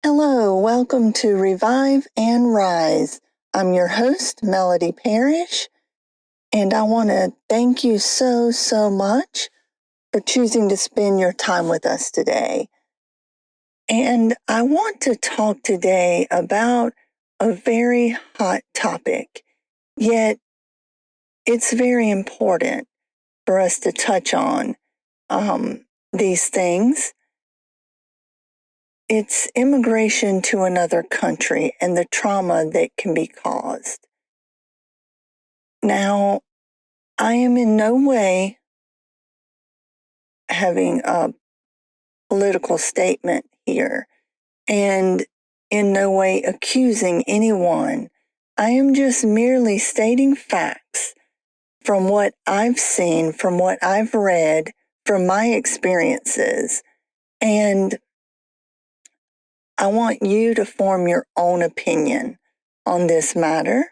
Hello, welcome to Revive and Rise. I'm your host, Melody Parrish, and I want to thank you so much for choosing to spend your time with us today. And I want to talk today about a very hot topic, yet it's very important for us to touch on these things. It's immigration to another country and the trauma that can be caused. Now, I am in no way having a political statement here and in no way accusing anyone. I am just merely stating facts from what I've seen, from what I've read, from my experiences. And I want you to form your own opinion on this matter.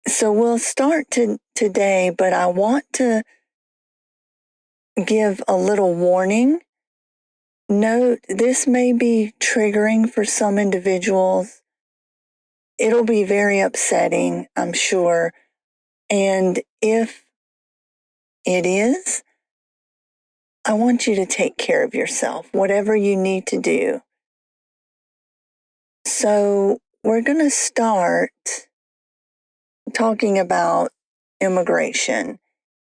So we'll start today, but I want to give a little warning. Note, this may be triggering for some individuals. It'll be very upsetting, I'm sure. And if it is, I want you to take care of yourself, whatever you need to do. So we're going to start talking about immigration.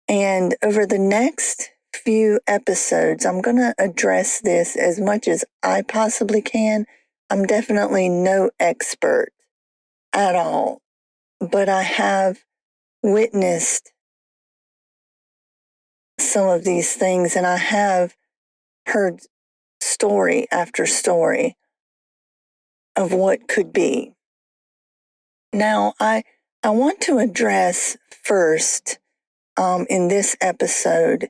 And over the next few episodes, I'm going to address this as much as I possibly can. I'm definitely no expert at all, but I have witnessed some of these things and I have heard story after story of what could be. Now, I want to address first in this episode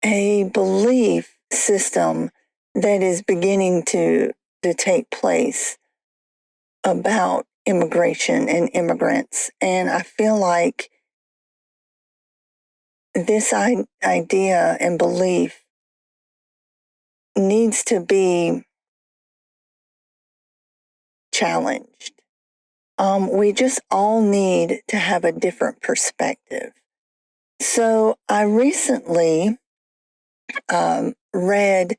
a belief system that is beginning to take place about immigration and immigrants. And I feel like this idea and belief needs to be challenged. We just all need to have a different perspective. So I recently read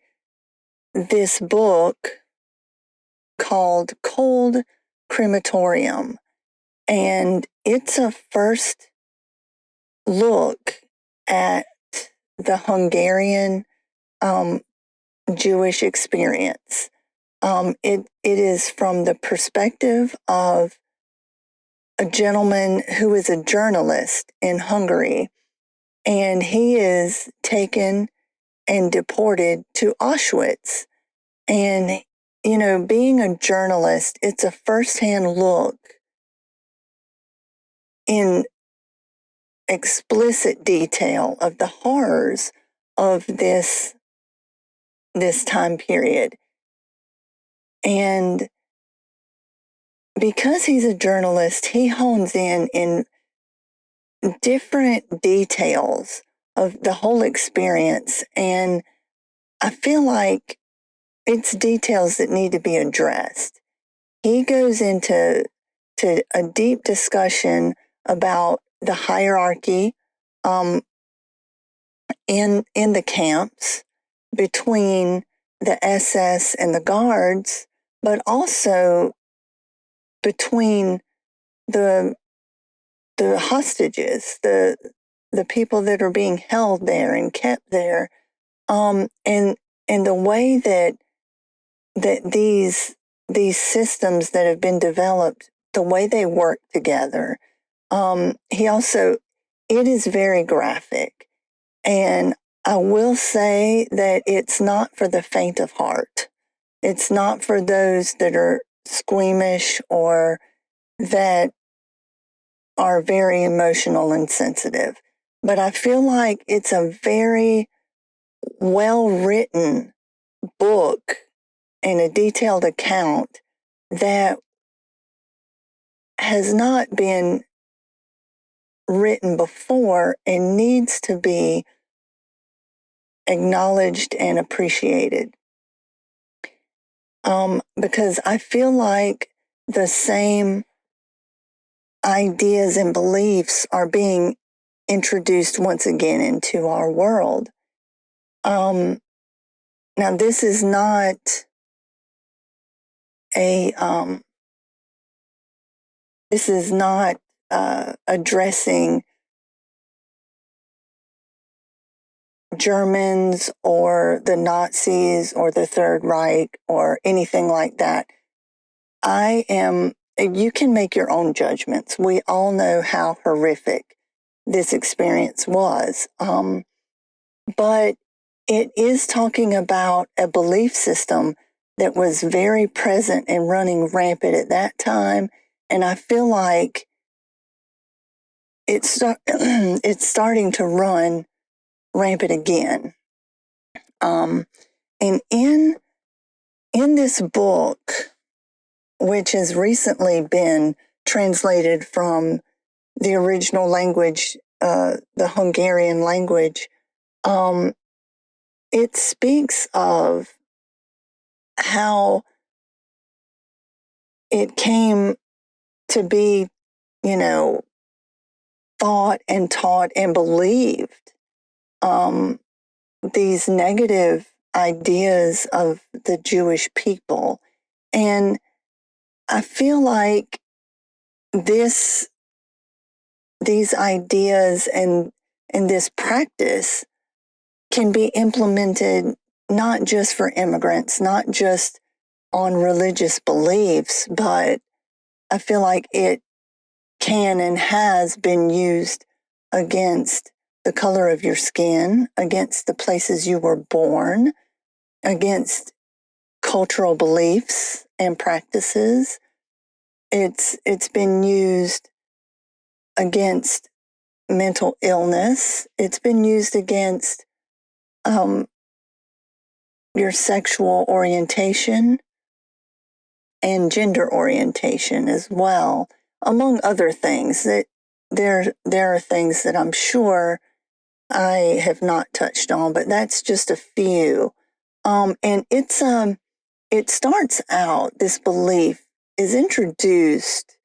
this book called Cold Crematorium, and it's a first look at the Hungarian Jewish experience. It is from the perspective of a gentleman who is a journalist in Hungary, and he is taken and deported to Auschwitz. And, you know, being a journalist, it's a firsthand look in explicit detail of the horrors of this time period. And because he's a journalist, he hones in different details of the whole experience. And I feel like it's details that need to be addressed. He goes into a deep discussion about the hierarchy in the camps between the SS and the guards, but also between the hostages, the people that are being held there and kept there, and the way that these systems that have been developed, the way they work together. It is very graphic, and I will say that it's not for the faint of heart. It's not for those that are squeamish or that are very emotional and sensitive. But I feel like it's a very well-written book and a detailed account that has not been written before and needs to be acknowledged and appreciated. because I feel like the same ideas and beliefs are being introduced once again into our world. Now, this is not a this is not addressing Germans or the Nazis or the Third Reich or anything like that. You can make your own judgments. We all know how horrific this experience was. But it is talking about a belief system that was very present and running rampant at that time. And I feel like it's starting to run rampant again. And in this book, which has recently been translated from the original language, the Hungarian language, it speaks of how it came to be, thought and taught and believed, these negative ideas of the Jewish people. And I feel like these ideas and this practice can be implemented not just for immigrants, not just on religious beliefs, but I feel like it can and has been used against the color of your skin, against the places you were born, against cultural beliefs and practices. It's been used against mental illness. It's been used against your sexual orientation and gender orientation as well, among other things. That there are things that I'm sure I have not touched on, but that's just a few. And it starts out, this belief is introduced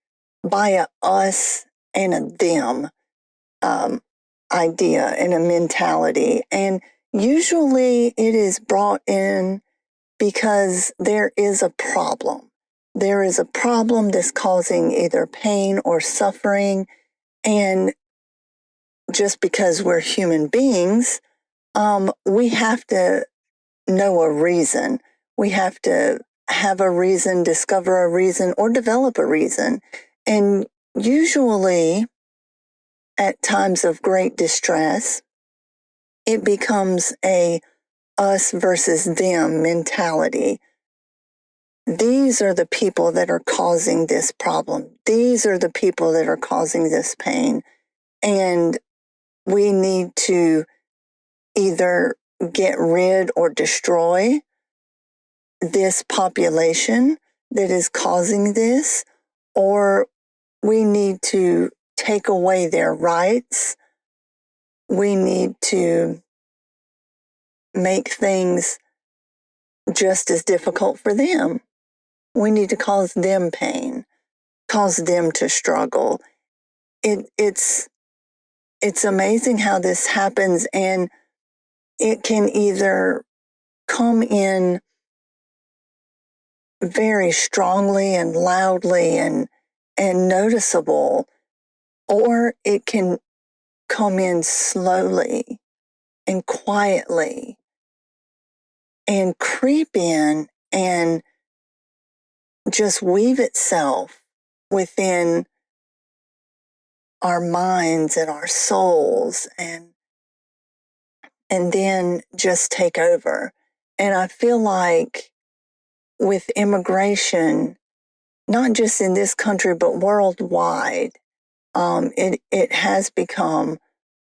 by a us and a them idea and a mentality. And usually it is brought in because there is a problem. There is a problem that's causing either pain or suffering. And just because we're human beings, we have to know a reason. We have to have a reason, discover a reason, or develop a reason. And usually, at times of great distress, it becomes a us versus them mentality. These are the people that are causing this problem. These are the people that are causing this pain. And we need to either get rid or destroy this population that is causing this, or we need to take away their rights. We need to make things just as difficult for them. We need to cause them pain, cause them to struggle. It's amazing how this happens, and it can either come in very strongly and loudly and noticeable, or it can come in slowly and quietly and creep in and just weave itself within our minds and our souls and then just take over. And I feel like with immigration, not just in this country, but worldwide, it has become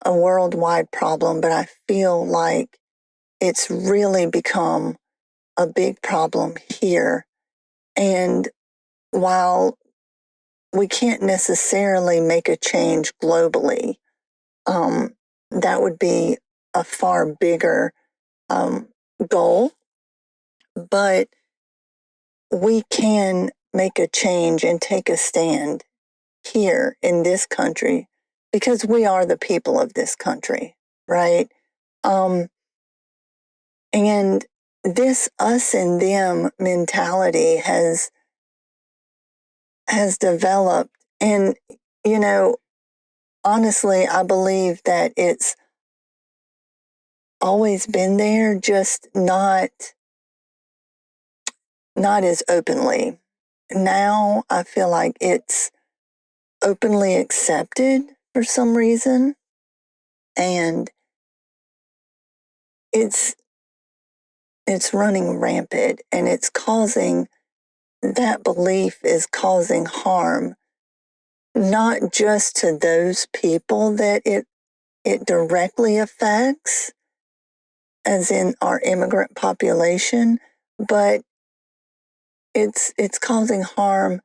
a worldwide problem, but I feel like it's really become a big problem here. And while we can't necessarily make a change globally, that would be a far bigger goal. But we can make a change and take a stand here in this country because we are the people of this country, right? And this us and them mentality has developed. And, honestly, I believe that it's always been there, just not as openly. Now I feel like it's openly accepted for some reason, and it's running rampant, and it's causing, that belief is causing harm, not just to those people that it directly affects, as in our immigrant population, but it's causing harm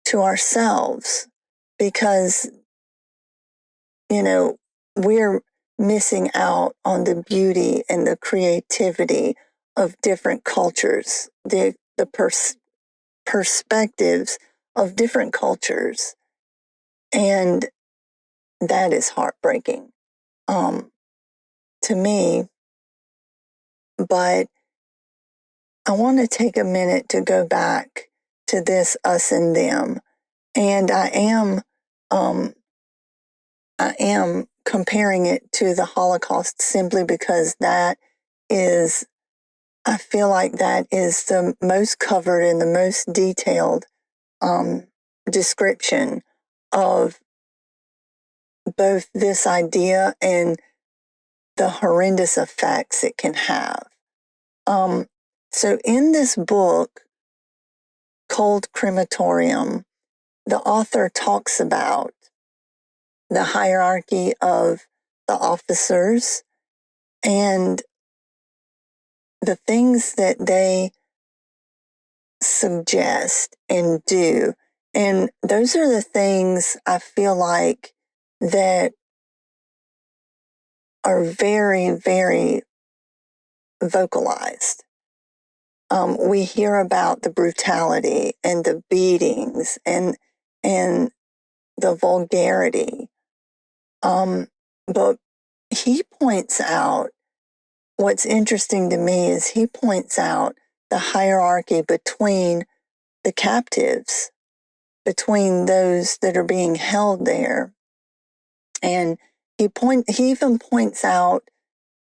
to ourselves because, we're missing out on the beauty and the creativity of different cultures, the perspectives of different cultures. And that is heartbreaking to me. But I want to take a minute to go back to this us and them. And I am comparing it to the Holocaust simply because that is, I feel like that is the most covered and the most detailed description of both this idea and the horrendous effects it can have. So in this book, Cold Crematorium, the author talks about the hierarchy of the officers and the things that they suggest and do. And those are the things I feel like that are very, very vocalized. We hear about the brutality and the beatings and the vulgarity. But he points out, what's interesting to me is he points out the hierarchy between the captives, between those that are being held there. And he even points out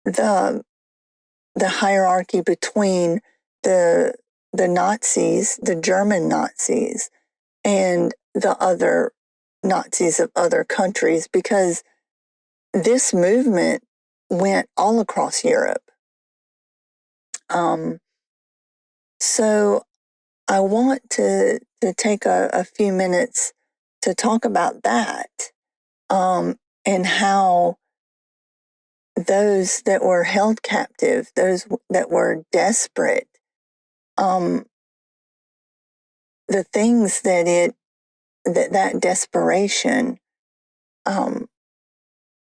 the hierarchy between the Nazis, the German Nazis, and the other Nazis of other countries, because this movement went all across Europe. So I want to take a few minutes to talk about that, and how those that were held captive, those that were desperate, the things that that desperation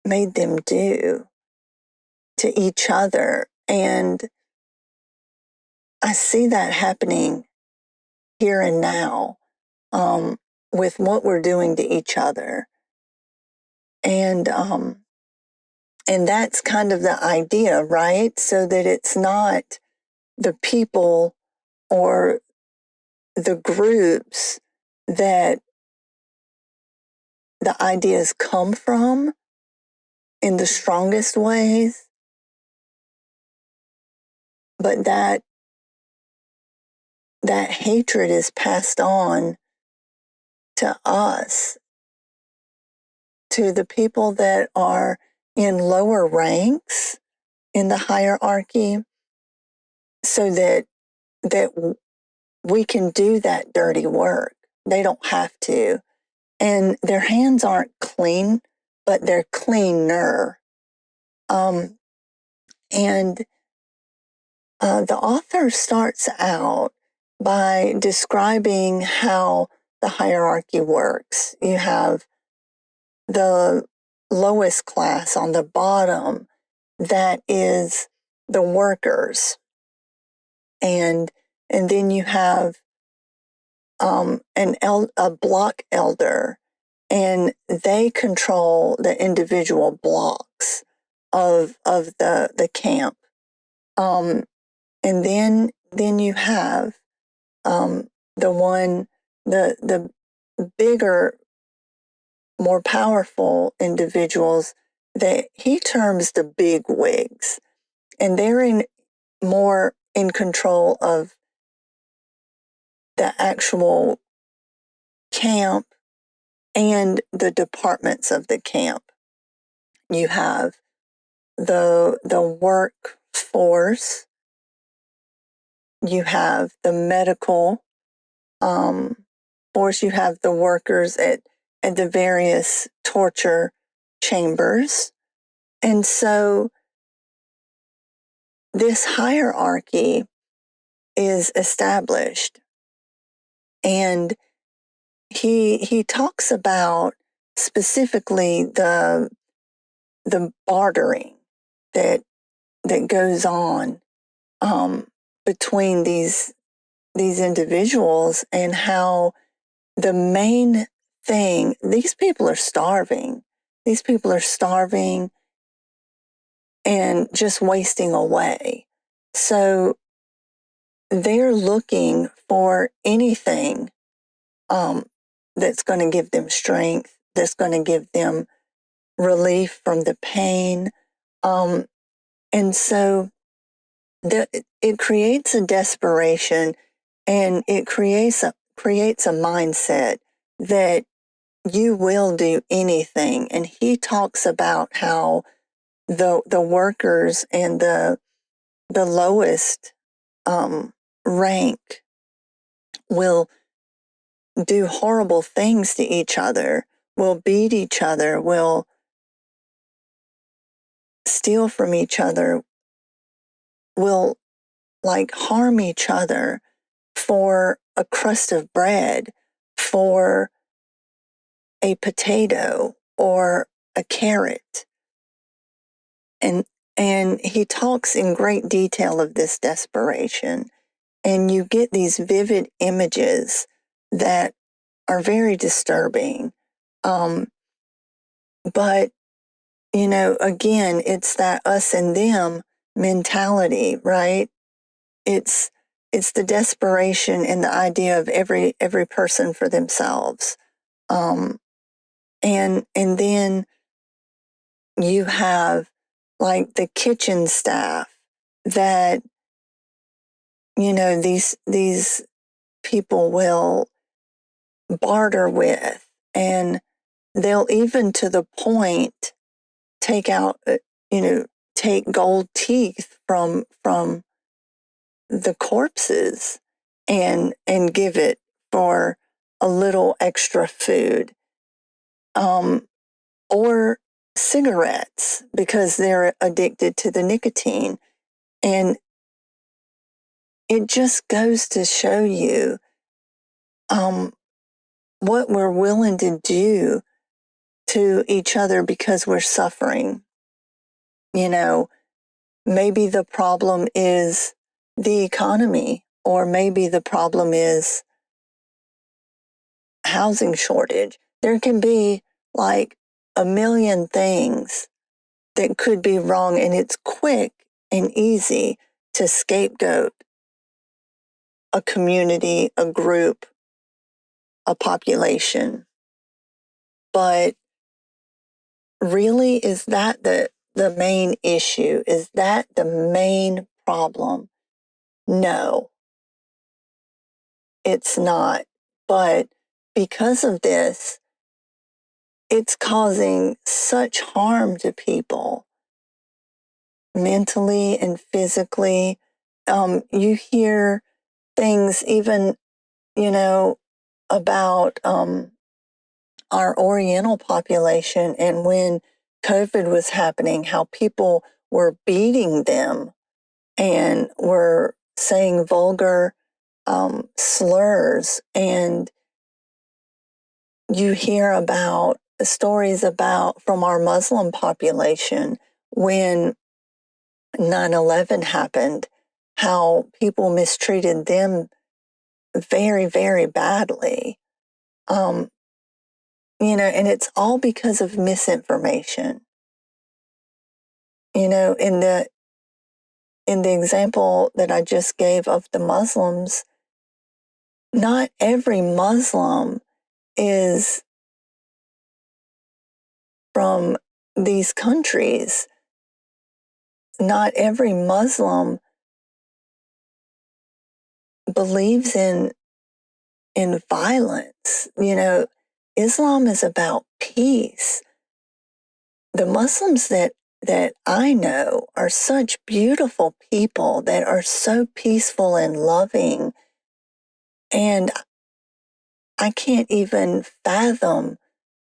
made them do to each other. And I see that happening here and now, with what we're doing to each other. And that's kind of the idea, right? So that it's not the people or the groups that the ideas come from in the strongest ways, but that hatred is passed on to us, to the people that are in lower ranks in the hierarchy, so that we can do that dirty work. They don't have to. And their hands aren't clean, but they're cleaner. And the author starts out by describing how the hierarchy works. You have the lowest class on the bottom, that is the workers. And then you have a block elder, and they control the individual blocks of the camp. And then you have the one the bigger, more powerful individuals that he terms the big wigs, and they're more in control of the actual camp and the departments of the camp. You have the workforce, you have the medical force, you have the workers at the various torture chambers. And so this hierarchy is established. And he talks about specifically the bartering that goes on between these individuals, and how the main thing, these people are starving. These people are starving and just wasting away. So they're looking for anything that's going to give them strength, that's going to give them relief from the pain. And so it creates a desperation, and it creates a mindset that you will do anything. And he talks about how the workers and the lowest rank will do horrible things to each other, will beat each other, will steal from each other, will harm each other for a crust of bread, for a potato or a carrot. And he talks in great detail of this desperation. And you get these vivid images that are very disturbing. But, again, it's that us and them mentality, right? It's the desperation and the idea of every person for themselves. And then you have the kitchen staff that, these people will barter with, and they'll even to the point take gold teeth from the corpses and give it for a little extra food, or cigarettes because they're addicted to the nicotine. And it just goes to show you what we're willing to do to each other because we're suffering. Maybe the problem is the economy, or maybe the problem is housing shortage. There can be a million things that could be wrong, and it's quick and easy to scapegoat a community, a group, a population. But really, is that the main issue? Is that the main problem? No, it's not. But because of this, it's causing such harm to people mentally and physically. You hear things even, about our Oriental population, and when COVID was happening, how people were beating them and were saying vulgar slurs. And you hear about stories from our Muslim population when 9/11 happened, how people mistreated them very, very badly. And it's all because of misinformation. In the example that I just gave of the Muslims, not every Muslim is from these countries. Not every Muslim believes in violence. Islam is about peace. The Muslims that I know are such beautiful people that are so peaceful and loving. And I can't even fathom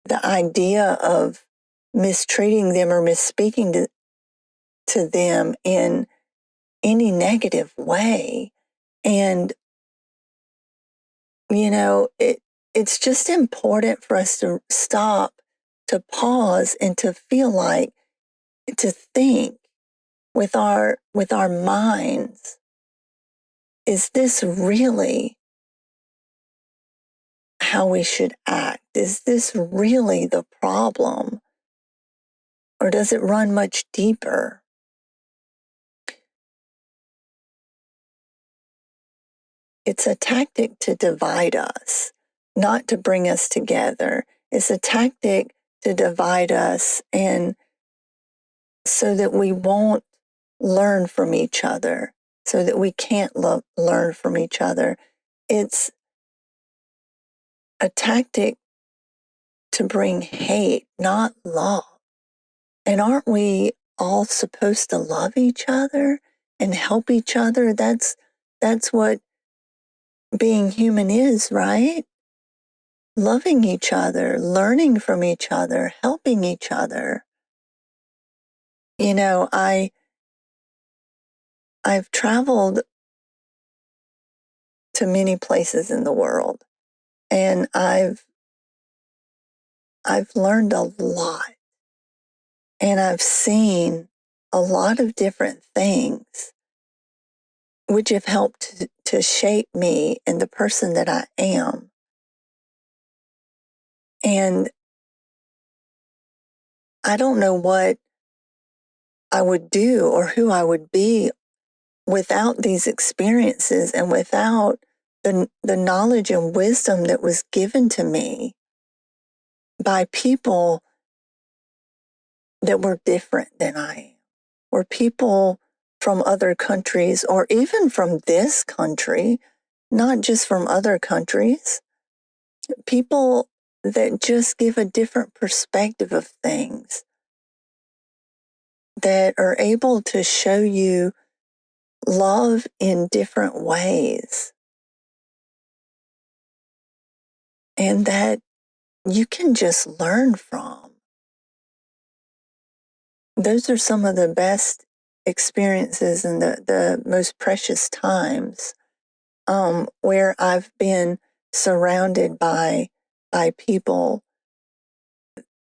the idea of mistreating them or misspeaking to them in any negative way. And, it's just important for us to stop, to pause, and to feel like, to think with our minds, is this really how we should act? Is this really the problem? Or does it run much deeper? It's a tactic to divide us, not to bring us together. It's a tactic to divide us, and so that we won't learn from each other, so that we can't learn from each other. It's a tactic to bring hate, not love. And aren't we all supposed to love each other and help each other? That's what being human is, right? Loving each other, learning from each other, helping each other. I've traveled to many places in the world, and I've learned a lot, and I've seen a lot of different things which have helped to shape me and the person that I am. And I don't know what I would do or who I would be without these experiences and without the knowledge and wisdom that was given to me by people that were different than I am, or people from other countries, or even from this country, not just from other countries, people that just give a different perspective of things, that are able to show you love in different ways, and that you can just learn from. Those are some of the best experiences and the most precious times, where I've been surrounded by people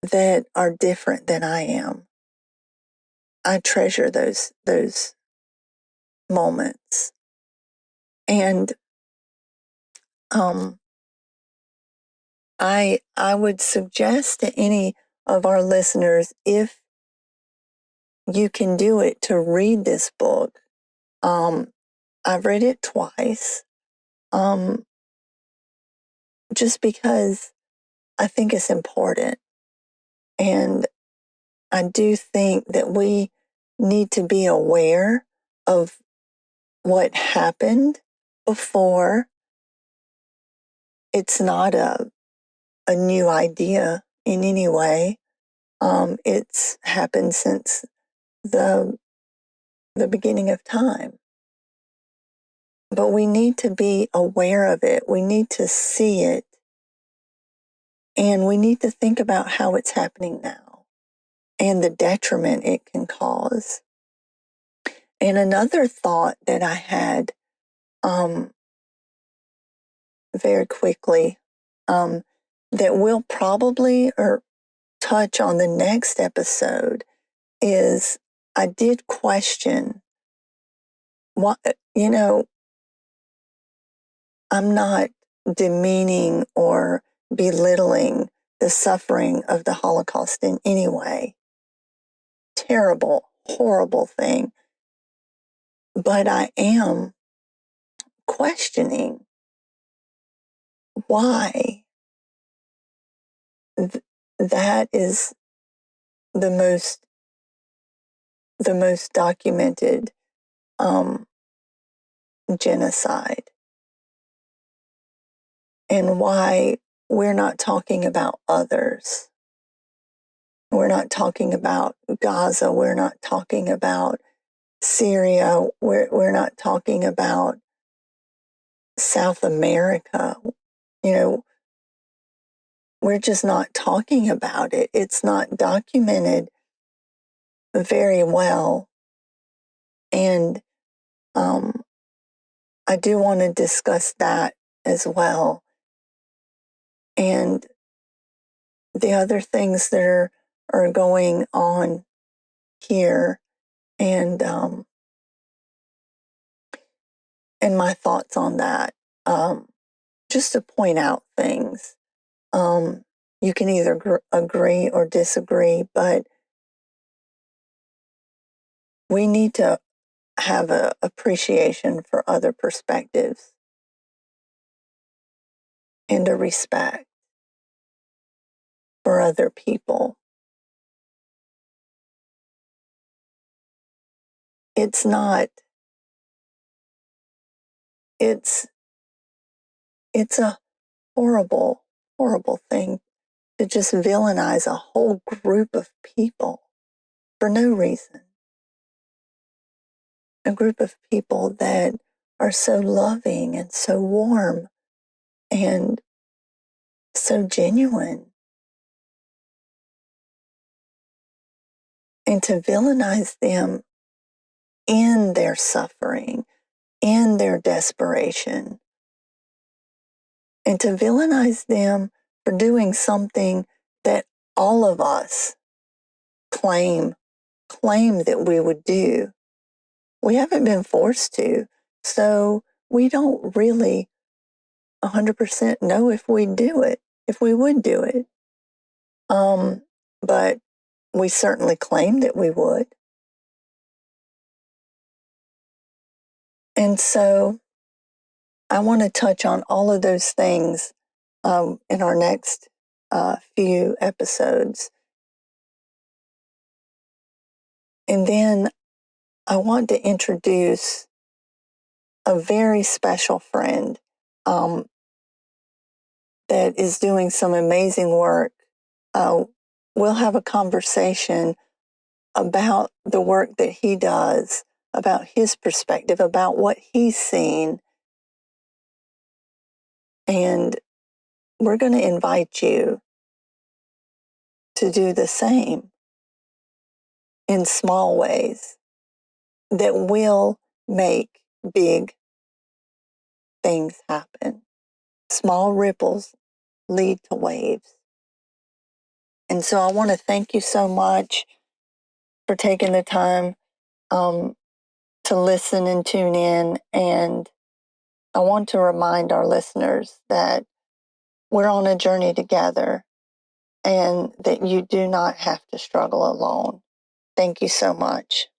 that are different than I am. I treasure those moments. And I would suggest to any of our listeners, if you can do it, to read this book. I've read it twice, just because I think it's important. And I do think that we need to be aware of what happened before. It's not a new idea in any way. It's happened since the beginning of time. But we need to be aware of it. We need to see it. And we need to think about how it's happening now and the detriment it can cause. And another thought that I had, very quickly, that we'll probably or touch on the next episode, is I did question what, I'm not demeaning or belittling the suffering of the Holocaust in any way. Terrible, horrible thing. But I am questioning why that is the most documented genocide, and why we're not talking about others. We're not talking about Gaza. We're not talking about Syria. We're not talking about South America. You know, we're just not talking about it. It's not documented very well. And I do want to discuss that as well. And the other things that are going on here, and my thoughts on that. Just to point out things. You can either agree or disagree, but we need to have an appreciation for other perspectives and a respect for other people. It's a horrible, horrible thing to just villainize a whole group of people for no reason. A group of people that are so loving and so warm and so genuine. And to villainize them in their suffering, in their desperation, and to villainize them for doing something that all of us claim that we would do. We haven't been forced to, so we don't really 100% know if we would do it. But we certainly claim that we would. And so I want to touch on all of those things in our next few episodes. And then I want to introduce a very special friend that is doing some amazing work. We'll have a conversation about the work that he does, about his perspective, about what he's seen. And we're going to invite you to do the same in small ways that will make big things happen. Small ripples lead to waves. And so I want to thank you so much for taking the time to listen and tune in. And I want to remind our listeners that we're on a journey together and that you do not have to struggle alone. Thank you so much.